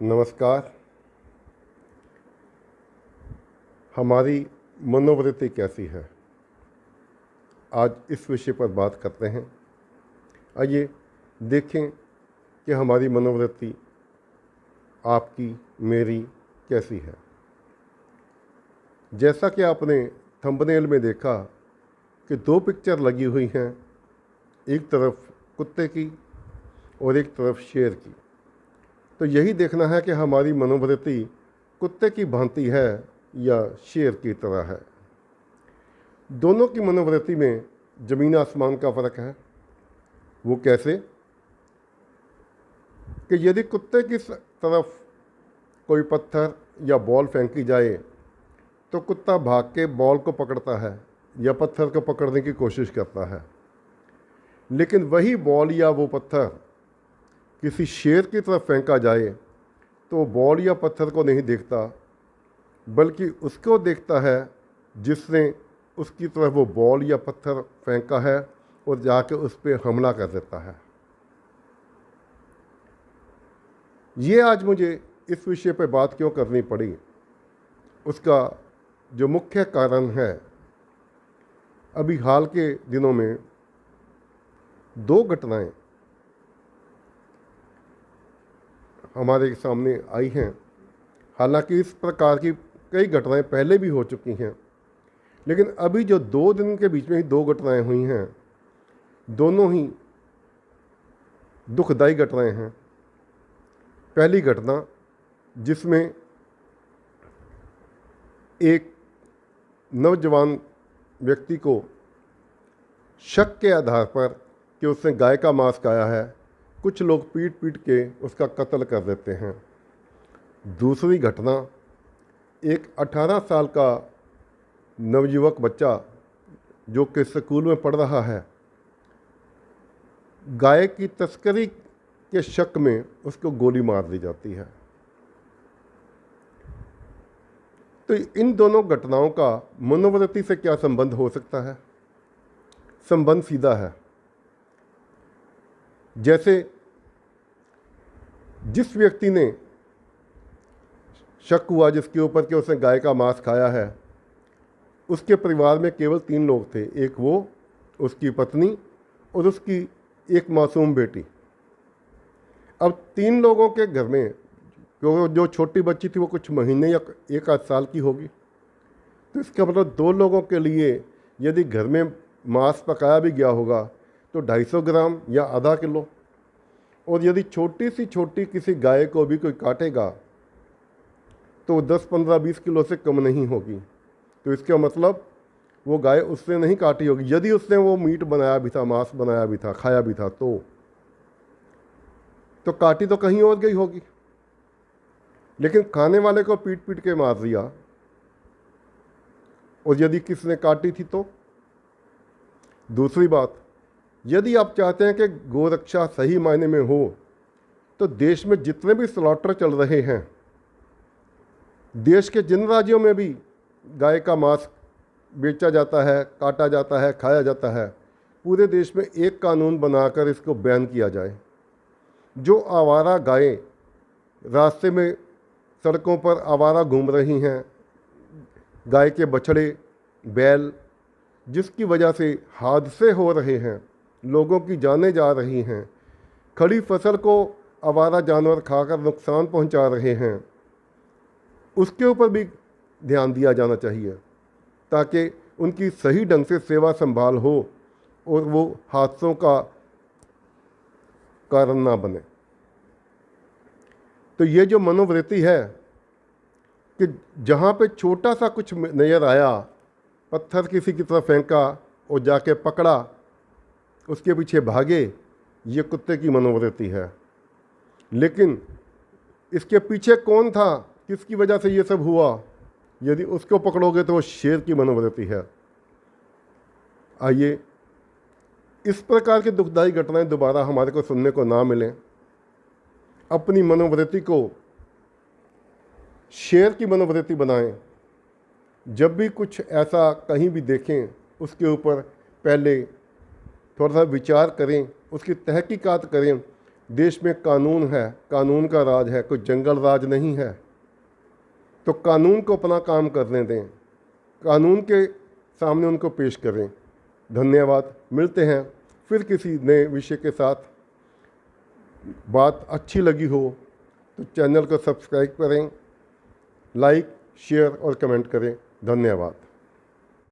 नमस्कार। हमारी मनोवृत्ति कैसी है, आज इस विषय पर बात करते हैं। आइए देखें कि हमारी मनोवृत्ति आपकी मेरी कैसी है। जैसा कि आपने थंबनेल में देखा कि दो पिक्चर लगी हुई हैं, एक तरफ कुत्ते की और एक तरफ शेर की। तो यही देखना है कि हमारी मनोवृत्ति कुत्ते की भांति है या शेर की तरह है। दोनों की मनोवृत्ति में ज़मीन आसमान का फ़र्क है। वो कैसे कि यदि कुत्ते की तरफ कोई पत्थर या बॉल फेंकी जाए तो कुत्ता भाग के बॉल को पकड़ता है या पत्थर को पकड़ने की कोशिश करता है, लेकिन वही बॉल या वो पत्थर किसी शेर की तरफ फेंका जाए तो बॉल या पत्थर को नहीं देखता, बल्कि उसको देखता है जिसने उसकी तरफ वो बॉल या पत्थर फेंका है और जाके उस पर हमला कर देता है। ये आज मुझे इस विषय पर बात क्यों करनी पड़ी, उसका जो मुख्य कारण है, अभी हाल के दिनों में दो घटनाएं हमारे सामने आई हैं। हालांकि इस प्रकार की कई घटनाएं पहले भी हो चुकी हैं, लेकिन अभी जो 2 दिन के बीच में ही दो घटनाएं हुई हैं, दोनों ही दुखदाई घटनाएं हैं। पहली घटना जिसमें एक नौजवान व्यक्ति को शक के आधार पर कि उसने गाय का मांस खाया है, कुछ लोग पीट पीट के उसका कत्ल कर देते हैं। दूसरी घटना एक 18 साल का नवयुवक बच्चा जो कि स्कूल में पढ़ रहा है, गाय की तस्करी के शक में उसको गोली मार दी जाती है। तो इन दोनों घटनाओं का मनोवृत्ति से क्या संबंध हो सकता है? संबंध सीधा है। जैसे जिस व्यक्ति ने शक हुआ जिसके ऊपर कि उसने गाय का मांस खाया है, उसके परिवार में केवल 3 लोग थे, एक वो, उसकी पत्नी और उसकी एक मासूम बेटी। अब 3 लोगों के घर में जो छोटी बच्ची थी वो कुछ महीने या 1 आध साल की होगी, तो इसका मतलब 2 लोगों के लिए यदि घर में मांस पकाया भी गया होगा तो 250 ग्राम या आधा किलो, और यदि छोटी सी छोटी किसी गाय को भी कोई काटेगा तो 10, 15, 20 किलो से कम नहीं होगी। तो इसका मतलब वो गाय उसने नहीं काटी होगी। यदि उसने वो मीट बनाया भी था, मांस बनाया भी था, खाया भी था, तो काटी तो कहीं और गई होगी, लेकिन खाने वाले को पीट पीट के मार दिया। और यदि किसने काटी थी तो? दूसरी बात, यदि आप चाहते हैं कि गोरक्षा सही मायने में हो तो देश में जितने भी स्लॉटर चल रहे हैं, देश के जिन राज्यों में भी गाय का मांस बेचा जाता है, काटा जाता है, खाया जाता है, पूरे देश में एक कानून बनाकर इसको बैन किया जाए। जो आवारा गायें रास्ते में सड़कों पर आवारा घूम रही हैं, गाय के बछड़े, बैल, जिसकी वजह से हादसे हो रहे हैं, लोगों की जानें जा रही हैं, खड़ी फसल को आवारा जानवर खाकर नुकसान पहुंचा रहे हैं, उसके ऊपर भी ध्यान दिया जाना चाहिए ताकि उनकी सही ढंग से सेवा संभाल हो और वो हादसों का कारण ना बने। तो ये जो मनोवृत्ति है कि जहाँ पे छोटा सा कुछ नज़र आया, पत्थर किसी की तरफ फेंका और जाके पकड़ा, उसके पीछे भागे, ये कुत्ते की मनोवृत्ति है। लेकिन इसके पीछे कौन था, किसकी वजह से ये सब हुआ, यदि उसको पकड़ोगे तो वो शेर की मनोवृत्ति है। आइए इस प्रकार की दुखदाई घटनाएं दोबारा हमारे को सुनने को ना मिलें। अपनी मनोवृत्ति को शेर की मनोवृत्ति बनाएं। जब भी कुछ ऐसा कहीं भी देखें, उसके ऊपर पहले थोड़ा सा विचार करें, उसकी तहकीकात करें, देश में कानून है, कानून का राज है, कोई जंगल राज नहीं है। तो कानून को अपना काम करने दें, कानून के सामने उनको पेश करें। धन्यवाद। मिलते हैं फिर किसी नए विषय के साथ। बात अच्छी लगी हो तो चैनल को सब्सक्राइब करें, लाइक, शेयर और कमेंट करें। धन्यवाद।